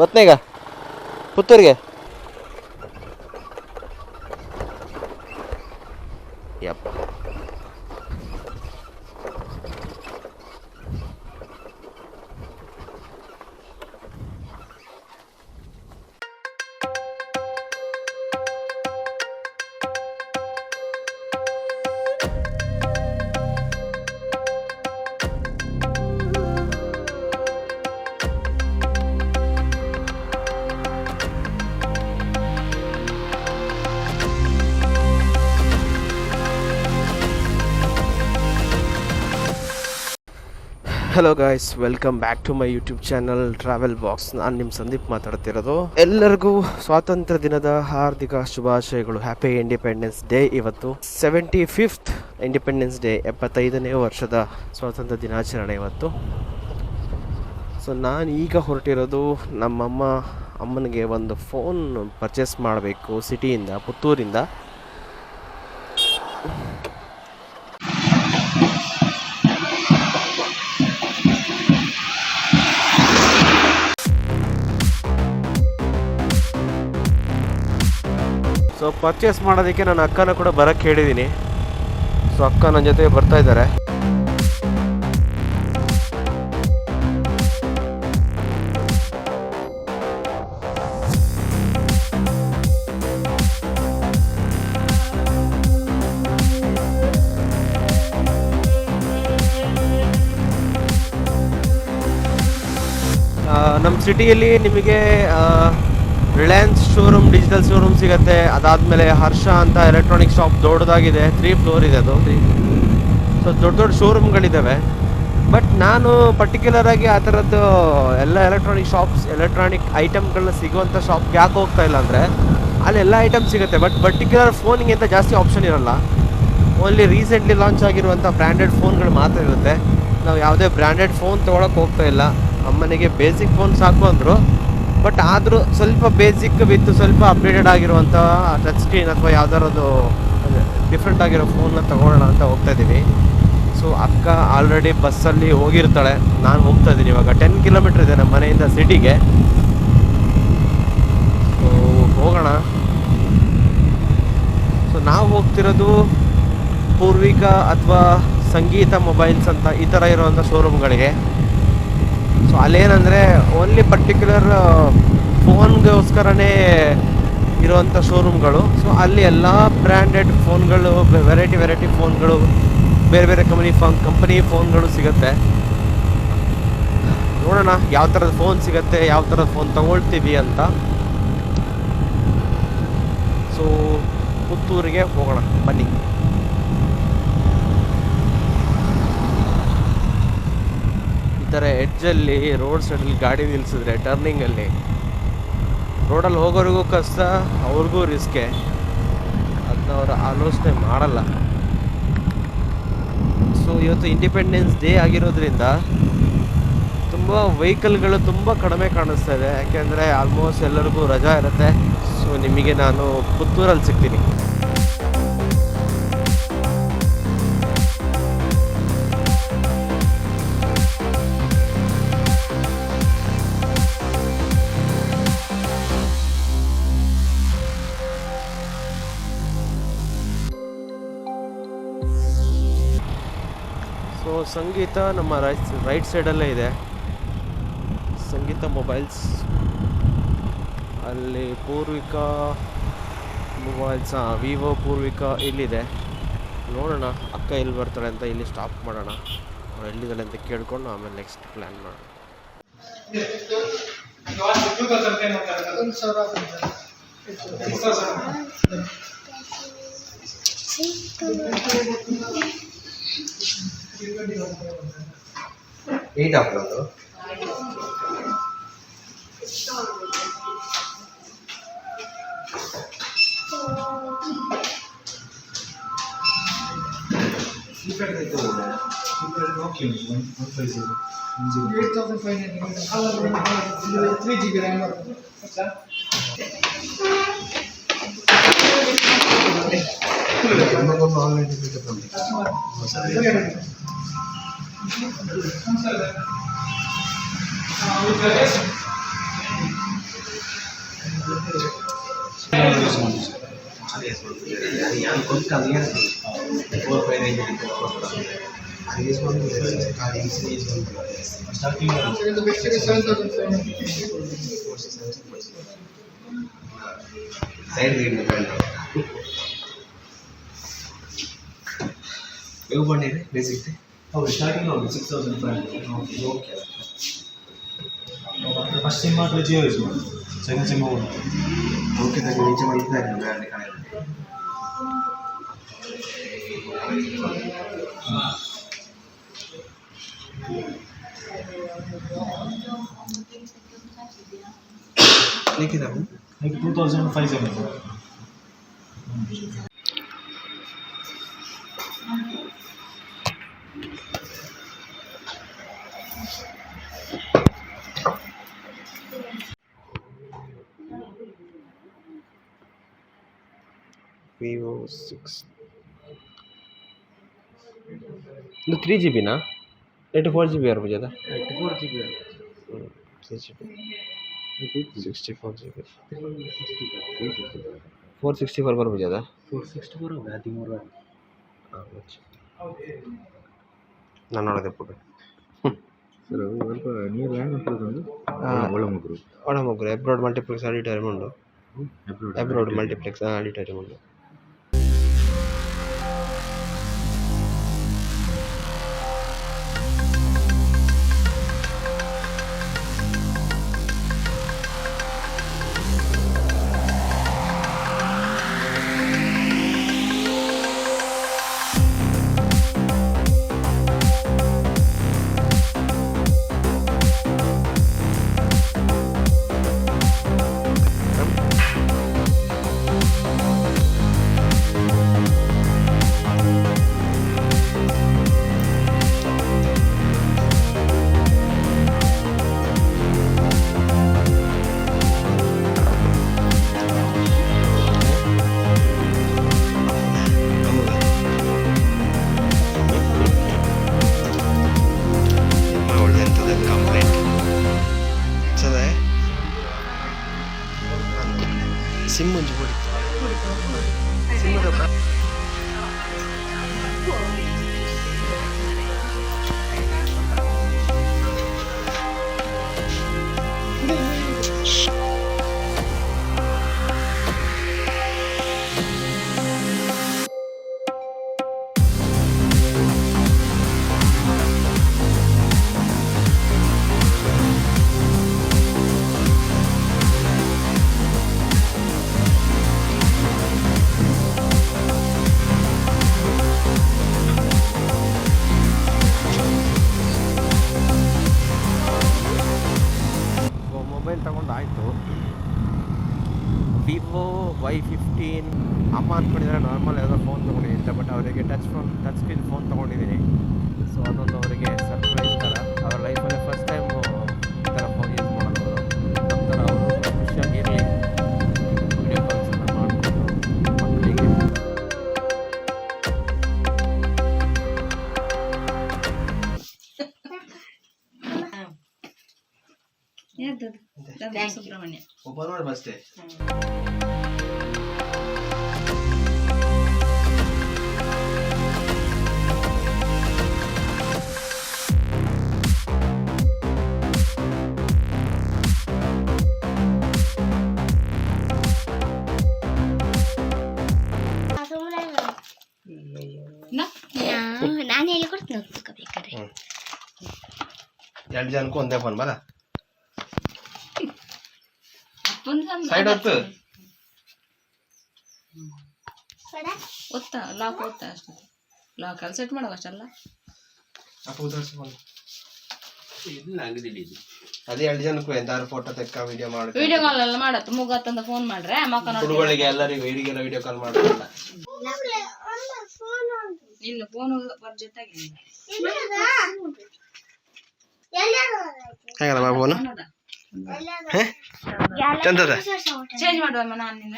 ಬತ್ನೇಗ ಪುತ್ತೂರಿಗೆ ಯಪ್ಪ hello guys, welcome back to my YouTube channel travel box. ನಾನು ನಿಮ್ಮ ಸಂದೀಪ್ ಮಾತಾಡ್ತಿರೋದು. ಎಲ್ಲರಿಗೂ ಸ್ವಾತಂತ್ರ್ಯ ದಿನದ ಹಾರ್ದಿಕ ಶುಭಾಶಯಗಳು. Happy independence day. ಇವತ್ತು 75th ಇಂಡಿಪೆಂಡೆನ್ಸ್ ಡೇ, 75ನೇ ವರ್ಷದ ಸ್ವಾತಂತ್ರ್ಯ ದಿನಾಚರಣೆ ಇವತ್ತು. ಸೊ ನಾನು ಈಗ ಹೊರಟಿರೋದು ಅಮ್ಮನಿಗೆ ಒಂದು ಫೋನ್ ಪರ್ಚೇಸ್ ಮಾಡಬೇಕು ಸಿಟಿಯಿಂದ, ಪುತ್ತೂರಿಂದ. ಸೊ ಪರ್ಚೇಸ್ ಮಾಡೋದಕ್ಕೆ ನನ್ನ ಅಕ್ಕನ ಕೂಡ ಬರೋಕ್ಕೆ ಹೇಳಿದ್ದೀನಿ. ಸೊ ಅಕ್ಕ ನನ್ನ ಜೊತೆ ಬರ್ತಾ ಇದ್ದಾರೆ. ನಮ್ಮ ಸಿಟಿಯಲ್ಲಿ ನಿಮಗೆ ರಿಲಯನ್ಸ್ ಶೋರೂಮ್, ಡಿಜಿಟಲ್ ಶೋರೂಮ್ ಸಿಗುತ್ತೆ. ಅದಾದಮೇಲೆ ಹರ್ಷ ಅಂತ ಎಲೆಕ್ಟ್ರಾನಿಕ್ ಶಾಪ್ ದೊಡ್ಡದಾಗಿದೆ, 3 ಫ್ಲೋರ್ ಇದೆ ಅದು. ಸೊ ದೊಡ್ಡ ದೊಡ್ಡ ಶೋರೂಮ್ಗಳಿದ್ದಾವೆ. ಬಟ್ ನಾನು ಪರ್ಟಿಕ್ಯುಲರಾಗಿ ಆ ಥರದ್ದು ಎಲ್ಲ ಎಲೆಕ್ಟ್ರಾನಿಕ್ ಐಟಮ್ಗಳನ್ನ ಸಿಗುವಂಥ ಶಾಪ್ಗೆ ಯಾಕೆ ಹೋಗ್ತಾ ಇಲ್ಲ ಅಂದರೆ, ಅಲ್ಲಿ ಎಲ್ಲ ಐಟಮ್ ಸಿಗುತ್ತೆ. ಬಟ್ ಪರ್ಟಿಕ್ಯುಲರ್ ಫೋನಿಗೆ ಅಂತ ಜಾಸ್ತಿ ಆಪ್ಷನ್ ಇರೋಲ್ಲ. ಓನ್ಲಿ ರೀಸೆಂಟ್ಲಿ ಲಾಂಚ್ ಆಗಿರುವಂಥ ಬ್ರ್ಯಾಂಡೆಡ್ ಫೋನ್ಗಳು ಮಾತ್ರ ಇರುತ್ತೆ. ನಾವು ಯಾವುದೇ ಬ್ರ್ಯಾಂಡೆಡ್ ಫೋನ್ ತೊಗೊಳಕ್ಕೆ ಹೋಗ್ತಾ ಇಲ್ಲ. ಅಮ್ಮನಿಗೆ ಬೇಸಿಕ್ ಫೋನ್ ಸಾಕು ಅಂದರು. ಬಟ್ ಆದರೂ ಸ್ವಲ್ಪ ಬೇಸಿಕ್ ವಿತ್ ಸ್ವಲ್ಪ ಅಪ್ಡೇಟೆಡ್ ಆಗಿರುವಂಥ ಟಚ್ ಸ್ಕ್ರೀನ್ ಅಥವಾ ಯಾವ್ದಾರದು ಡಿಫ್ರೆಂಟ್ ಆಗಿರೋ ಫೋನ್ನ ತೊಗೊಳ್ಳೋಣ ಅಂತ ಹೋಗ್ತಾಯಿದ್ದೀವಿ. ಸೊ ಅಕ್ಕ ಆಲ್ರೆಡಿ ಬಸ್ಸಲ್ಲಿ ಹೋಗಿರ್ತಾಳೆ. ನಾನು ಹೋಗ್ತಾ ಇದ್ದೀನಿ ಇವಾಗ. 10 ಕಿಲೋಮೀಟ್ರ್ ಇದೆ ನಮ್ಮ ಮನೆಯಿಂದ ಸಿಟಿಗೆ. ಸೊ ಹೋಗೋಣ. ಸೊ ನಾವು ಹೋಗ್ತಿರೋದು ಪೂರ್ವಿಕಾ ಅಥವಾ ಸಂಗೀತ ಮೊಬೈಲ್ಸ್ ಅಂತ ಈ ಥರ ಇರೋವಂಥ ಶೋರೂಮ್ಗಳಿಗೆ. ಸೊ ಅಲ್ಲೇನಂದರೆ ಓನ್ಲಿ ಪರ್ಟಿಕ್ಯುಲರ್ ಫೋನ್ಗೋಸ್ಕರನೇ ಇರುವಂಥ ಶೋರೂಮ್ಗಳು. ಸೊ ಅಲ್ಲಿ ಎಲ್ಲ ಬ್ರ್ಯಾಂಡೆಡ್ ಫೋನ್ಗಳು, ವೆರೈಟಿ ಫೋನ್ಗಳು, ಬೇರೆ ಬೇರೆ ಕಂಪನಿ ಫೋನ್ಗಳು ಸಿಗುತ್ತೆ. ನೋಡೋಣ ಯಾವ ಥರದ ಫೋನ್ ಸಿಗುತ್ತೆ, ಯಾವ ಥರದ ಫೋನ್ ತೊಗೊಳ್ತೀವಿ ಅಂತ. ಸೊ ಪುತ್ತೂರಿಗೆ ಹೋಗೋಣ ಬನ್ನಿ. ಈ ಥರ ಎಡ್ಜಲ್ಲಿ ರೋಡ್ ಸೈಡಲ್ಲಿ ಗಾಡಿ ನಿಲ್ಲಿಸಿದ್ರೆ ಟರ್ನಿಂಗಲ್ಲಿ ರೋಡಲ್ಲಿ ಹೋಗೋರಿಗೂ ಕಷ್ಟ, ಅವ್ರಿಗೂ ರಿಸ್ಕೆ. ಅದನ್ನ ಅವರು ಆಲೋಚನೆ ಮಾಡಲ್ಲ. ಸೊ ಇವತ್ತು ಇಂಡಿಪೆಂಡೆನ್ಸ್ ಡೇ ಆಗಿರೋದ್ರಿಂದ ತುಂಬ ವೆಹಿಕಲ್ಗಳು ತುಂಬ ಕಡಿಮೆ ಕಾಣಿಸ್ತಾ ಇದೆ. ಯಾಕೆಂದರೆ ಆಲ್ಮೋಸ್ಟ್ ಎಲ್ಲರಿಗೂ ರಜಾ ಇರುತ್ತೆ. ಸೊ ನಿಮಗೆ ನಾನು ಪುತ್ತೂರಲ್ಲಿ ಸಿಗ್ತೀನಿ. ಸೊ ಸಂಗೀತ ನಮ್ಮ ರೈಟ್ ಸೈಡಲ್ಲೇ ಇದೆ, ಸಂಗೀತ ಮೊಬೈಲ್ಸ್. ಅಲ್ಲಿ ಪೂರ್ವಿಕಾ ಮೊಬೈಲ್ಸ್, ವಿವೋ ಪೂರ್ವಿಕಾ ಇಲ್ಲಿದೆ. ನೋಡೋಣ ಅಕ್ಕ ಎಲ್ಲಿ ಬರ್ತಾಳೆ ಅಂತ. ಇಲ್ಲಿ ಸ್ಟಾಪ್ ಮಾಡೋಣ, ಅವ್ರು ಎಲ್ಲಿದ್ದಾಳೆ ಅಂತ ಕೇಳ್ಕೊಂಡು ಆಮೇಲೆ ನೆಕ್ಸ್ಟ್ ಪ್ಲ್ಯಾನ್ ಮಾಡೋಣ. ಏಟ್ ಹಾಕೋದು basic starting 6500 okay. First sim ಮಾತ್ರ ಜಿಯೋ ಯೂಸ್ ಮಾಡಿ, ಸೆಕೆಂಡ್ ಸಿಮ್ ಓಕೆ ನನಗೆ ನಿಜ ಮಾಡಿದ್ದಾರೆ ಬ್ರ್ಯಾಂಡ್ ಕಡೆ. लिखिदाವು 2500 Vivo 6 ಇದು 3GB ನಾ 84GB ಯಾರು ಬಜದ 84GB 3GB 64GB 464 ಬರ್ ಬಜದ 464 13 ನಾನು ನೋಡದೆ ಪುಟ್ಟು ಸರ್ ಸ್ವಲ್ಪ ನೀವು ಲ್ಯಾಂಡ್ ಮಾಡ್ತಿರೋದು ಒಳಮುಗ್ರು ಅಬ್ರಾಡ್ ಮಲ್ಟಿಪ್ಲೆಕ್ಸ್ ಆಡಿಟೋರಿಯಂ ಉಂಡು. ಅಬ್ರಾಡ್ ಮಲ್ಟಿಪ್ಲೆಕ್ಸ್ ಆಡಿಟೋರಿಯಂ ಉಂಡು. ಸಿಮ್ ಮುಂಚೆ ಬಿಡಿ ಸಿಮ್ಮದ ತಗೊಂಡಾಯಿತು. ವಿವೋ Y15 ಅಮ್ಮ ಅಂದ್ಕೊಂಡಿದ್ದಾರೆ ನಾರ್ಮಲ್ ಯಾವುದೋ ಫೋನ್ ತೊಗೊಂಡಿದ್ದೀನಿ ಅಂತ, ಬಟ್ ಅವರಿಗೆ ಟಚ್ ಸ್ಕ್ರೀನ್ ಫೋನ್ ತೊಗೊಂಡಿದ್ದೀನಿ. ಸೊ ಅದೊಂದು ಅವರಿಗೆ ಸರ್ಪ್ರೈಸ್ ಥರ, ಅವ್ರ ಲೈಫಲ್ಲಿ ಫಸ್ಟ್ ಟೈಮ್ ಈ ಥರ ಫೋನ್ ಯೂಸ್ ಮಾಡೋದು. ನಮ್ಮ ಥರ ಅವರು ಖುಷಿಯಾಗಿರಲಿ, ವಿಡಿಯೋ ಕಾಲ್ಸ್ ಎಲ್ಲ ಮಾಡಿಕೊಂಡು ಮಕ್ಕಳಿಗೆ ಸುಬ್ರಹ್ಮಣ್ಯ ಓಪನ್ ಮಾಡಿ ಬಸ್ತೆ. ನಾನು ಹೇಳಿಕೊಡ್ತೀನಿ ಬೇಕಾದ್ರೆ. 2 ಜನಕ್ಕೂ ಒಂದೇ ಫೋನ್ ಬರ ಸೈಡ್ ಹೊತ್ತು ಒತ್ತ ಲಾಕ್ ಒತ್ತ ಅಷ್ಟೇ, ಲಾಕ್ ಅಲ್ಲಿ ಸೆಟ್ ಮಾಡೋ ಅಷ್ಟಲ್ಲ. ಅದೇ 2 ಜನಕ್ಕೂ ಎಂತಾರು ಫೋಟೋ ತೆಕ್ಕ ವಿಡಿಯೋ ಮಾಡಿ ವಿಡಿಯೋ ಕಾಲ್ ಎಲ್ಲ ಮಾಡತ್ತು. ಮುಗತ್ತಂದ ಫೋನ್ ಮಾಡ್ರೆ ಹುಡುಗರಿಗೆ ಎಲ್ಲರಿಗೂ ಹಿಡಿಗೆಲ್ಲ ವಿಡಿಯೋ ಕಾಲ್ ಮಾಡಲ್ಲ. ಇನ್ನು ಫೋನ್ ಬರ್ಜೆಟ್ ಆಗಿದೆ. ಹೇಗಲ್ಲ ಫೋನು ಚಂದದ ಚೇಂಜ್ ಮಾಡುವಮ್ಮ ನಾನು ನಿನ್ನ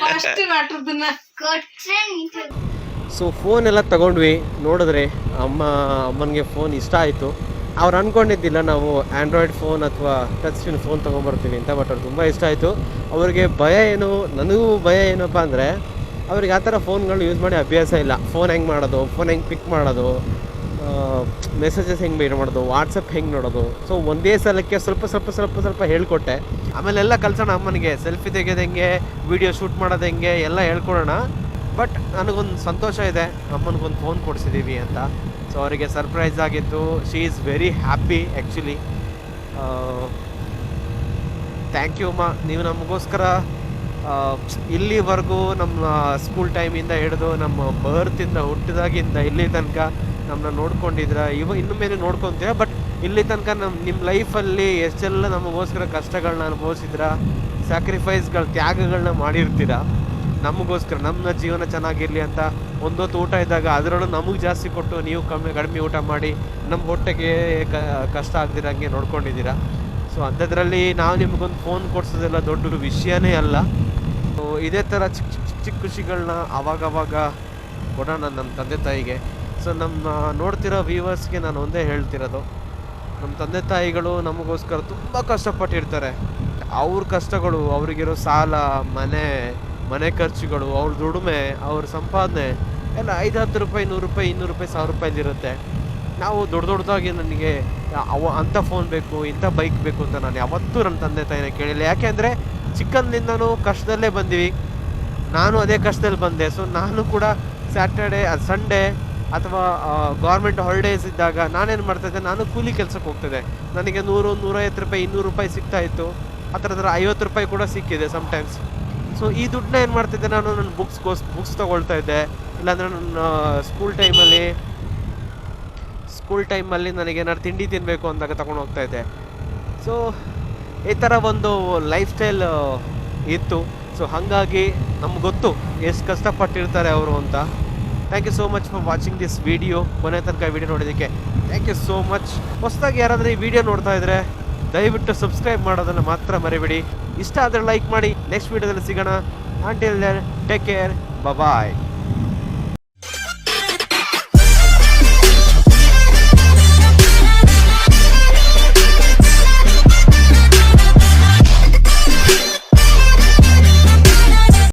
ಫಸ್ಟ್ ಮಾಡ್ರದನ್ನ ಕೊಟ್ರೆ. ಸೊ ಫೋನ್ ಎಲ್ಲ ತಗೊಂಡ್ವಿ. ನೋಡಿದ್ರೆ ಅಮ್ಮನಿಗೆ ಫೋನ್ ಇಷ್ಟ ಆಯಿತು. ಅವ್ರು ಅಂದ್ಕೊಂಡಿದ್ದಿಲ್ಲ ನಾವು ಆ್ಯಂಡ್ರಾಯ್ಡ್ ಫೋನ್ ಅಥವಾ ಟಚ್ ಸ್ಕ್ರೀನ್ ಫೋನ್ ತೊಗೊಂಬರ್ತೀವಿ ಅಂತ. ಬಟ್ ಅವ್ರು ತುಂಬ ಇಷ್ಟ ಆಯಿತು. ಅವ್ರಿಗೆ ಭಯ ಏನು, ನನಗೂ ಭಯ ಏನಪ್ಪ ಅಂದರೆ ಅವ್ರಿಗೆ ಆ ಥರ ಫೋನ್ಗಳು ಯೂಸ್ ಮಾಡಿ ಅಭ್ಯಾಸ ಇಲ್ಲ. ಫೋನ್ ಹೆಂಗೆ ಮಾಡೋದು, ಫೋನ್ ಹೆಂಗೆ ಪಿಕ್ ಮಾಡೋದು, ಮೆಸೇಜಸ್ ಹೆಂಗೆ ಬೇಡ ಮಾಡೋದು, ವಾಟ್ಸಪ್ ಹೆಂಗೆ ನೋಡೋದು. ಸೊ ಒಂದೇ ಸಲಕ್ಕೆ ಸ್ವಲ್ಪ ಹೇಳ್ಕೊಟ್ಟೆ. ಆಮೇಲೆಲ್ಲ ಕಲ್ಸೋಣ ಅಮ್ಮನಿಗೆ, ಸೆಲ್ಫಿ ತೆಗೆಯೋದು ಹೆಂಗೆ, ವೀಡಿಯೋ ಶೂಟ್ ಮಾಡೋದು ಹೆಂಗೆ ಎಲ್ಲ ಹೇಳ್ಕೊಡೋಣ. ಬಟ್ ನನಗೊಂದು ಸಂತೋಷ ಇದೆ, ಅಮ್ಮನಿಗೊಂದು ಫೋನ್ ಕೊಡಿಸಿದ್ದೀವಿ ಅಂತ. ಸೊ ಅವರಿಗೆ ಸರ್ಪ್ರೈಸ್ ಆಗಿತ್ತು. She is very happy actually. Thank you ಅಮ್ಮ, ನೀವು ನಮಗೋಸ್ಕರ ಇಲ್ಲಿವರೆಗೂ ನಮ್ಮ ಸ್ಕೂಲ್ ಟೈಮಿಂದ ಹಿಡಿದು ನಮ್ಮ ಬರ್ತಿಂದ ಹುಟ್ಟಿದಾಗಿಂದ ಇಲ್ಲಿ ತನಕ ನಮ್ಮನ್ನ ನೋಡ್ಕೊಂಡಿದ್ರ, ಇನ್ನು ಮೇಲೆ ನೋಡ್ಕೊತೀರ. ಬಟ್ ಇಲ್ಲಿ ತನಕ ನಿಮ್ಮ ಲೈಫಲ್ಲಿ ಎಷ್ಟೆಲ್ಲ ನಮಗೋಸ್ಕರ ಕಷ್ಟಗಳನ್ನ ಅನುಭವಿಸಿದ್ರ, ಸ್ಯಾಕ್ರಿಫೈಸ್ಗಳು, ತ್ಯಾಗಗಳನ್ನ ಮಾಡಿರ್ತೀರ ನಮಗೋಸ್ಕರ, ನಮ್ಮ ಜೀವನ ಚೆನ್ನಾಗಿರಲಿ ಅಂತ. ಒಂದೊತ್ತು ಊಟ ಇದ್ದಾಗ ಅದರಲ್ಲೂ ನಮಗೆ ಜಾಸ್ತಿ ಕೊಟ್ಟು ನೀವು ಕಡಿಮೆ ಊಟ ಮಾಡಿ ನಮ್ಮ ಹೊಟ್ಟೆಗೆ ಕಷ್ಟ ಆಗದಿರಂಗೆ ನೋಡ್ಕೊಂಡಿದ್ದೀರಾ. ಸೊ ಅಂಥದ್ರಲ್ಲಿ ನಾವು ನಿಮಗೊಂದು ಫೋನ್ ಕೊಡ್ಸೋದೆಲ್ಲ ದೊಡ್ಡ ವಿಷಯನೇ ಅಲ್ಲ. ಸೊ ಇದೇ ಥರ ಚಿಕ್ಕ ಖುಷಿಗಳನ್ನ ಅವಾಗವಾಗ ಕೊಡೋಣ ನಮ್ಮ ತಂದೆ ತಾಯಿಗೆ. ಸೊ ನಮ್ಮ ನೋಡ್ತಿರೋ ವ್ಯೂವರ್ಸ್ಗೆ ನಾನು ಒಂದೇ ಹೇಳ್ತಿರೋದು, ನಮ್ಮ ತಂದೆ ತಾಯಿಗಳು ನಮಗೋಸ್ಕರ ತುಂಬ ಕಷ್ಟಪಟ್ಟಿರ್ತಾರೆ. ಅವ್ರ ಕಷ್ಟಗಳು, ಅವ್ರಿಗಿರೋ ಸಾಲ, ಮನೆ ಖರ್ಚುಗಳು, ಅವ್ರ ದುಡಿಮೆ, ಅವ್ರ ಸಂಪಾದನೆ ಎಲ್ಲ 5-10 ರೂಪಾಯಿ, 100 ರೂಪಾಯಿ, 200 ರೂಪಾಯಿ, 1000 ರೂಪಾಯಿಲಿರುತ್ತೆ. ನಾವು ದೊಡ್ಡದಾಗಿ ನನಗೆ ಅಂಥ ಫೋನ್ ಬೇಕು, ಇಂಥ ಬೈಕ್ ಬೇಕು ಅಂತ ನಾನು ಯಾವತ್ತೂ ನನ್ನ ತಂದೆ ತಾಯಿನ ಕೇಳಿಲ್ಲ. ಯಾಕೆಂದರೆ ಚಿಕ್ಕಂದಿಂದನೂ ಕಷ್ಟದಲ್ಲೇ ಬಂದ್ವಿ, ನಾನು ಅದೇ ಕಷ್ಟದಲ್ಲಿ ಬಂದೆ. ಸೊ ನಾನು ಕೂಡ ಸ್ಯಾಟರ್ಡೆ, ಸಂಡೇ ಅಥವಾ ಗೌರ್ಮೆಂಟ್ ಹಾಲಿಡೇಸ್ ಇದ್ದಾಗ ನಾನೇನು ಮಾಡ್ತಾಯಿದ್ದೆ, ನಾನು ಕೂಲಿ ಕೆಲಸಕ್ಕೆ ಹೋಗ್ತಿದ್ದೆ. ನನಗೆ 100, 150 ರೂಪಾಯಿ, 200 ರೂಪಾಯಿ ಸಿಗ್ತಾಯಿತ್ತು. ಆ ಥರ 50 ರೂಪಾಯಿ ಕೂಡ ಸಿಕ್ಕಿದೆ ಸಮ್ಟೈಮ್ಸ್. ಸೊ ಈ ದುಡ್ಡನ್ನ ಏನು ಮಾಡ್ತಿದ್ದೆ, ನಾನು ನನ್ನ ಬುಕ್ಸ್ ತೊಗೊಳ್ತಾ ಇದ್ದೆ. ಇಲ್ಲಾಂದರೆ ನನ್ನ ಸ್ಕೂಲ್ ಟೈಮಲ್ಲಿ ನನಗೇನಾದ್ರು ತಿಂಡಿ ತಿನ್ನಬೇಕು ಅಂದಾಗ ತೊಗೊಂಡು ಹೋಗ್ತಾಯಿದ್ದೆ. ಸೊ ಈ ಥರ ಒಂದು ಲೈಫ್ ಸ್ಟೈಲ್ ಇತ್ತು. ಸೊ ಹಾಗಾಗಿ ನಮ್ಗೆ ಗೊತ್ತು ಎಷ್ಟು ಕಷ್ಟಪಟ್ಟಿರ್ತಾರೆ ಅವರು ಅಂತ. Thank you so much for watching this video. ಕೊನೆ ತನಕ ವಿಡಿಯೋ ನೋಡೋದಕ್ಕೆ ಥ್ಯಾಂಕ್ ಯು ಸೋ ಮಚ್. ಹೊಸದಾಗಿ ಯಾರಾದರೂ ಈ ವಿಡಿಯೋ ನೋಡ್ತಾ ಇದ್ದರೆ ದಯವಿಟ್ಟು ಸಬ್ಸ್ಕ್ರೈಬ್ ಮಾಡೋದನ್ನು ಮಾತ್ರ ಮರಿಬೇಡಿ. ಇಷ್ಟ ಆದರೆ ಲೈಕ್ ಮಾಡಿ. ನೆಕ್ಸ್ಟ್ ವಿಡಿಯೋದಲ್ಲಿ ಸಿಗೋಣ. ಅಂಟಿಲ್ ದೆನ್ ಟೇಕ್ ಕೇರ್, ಬಾಯ್.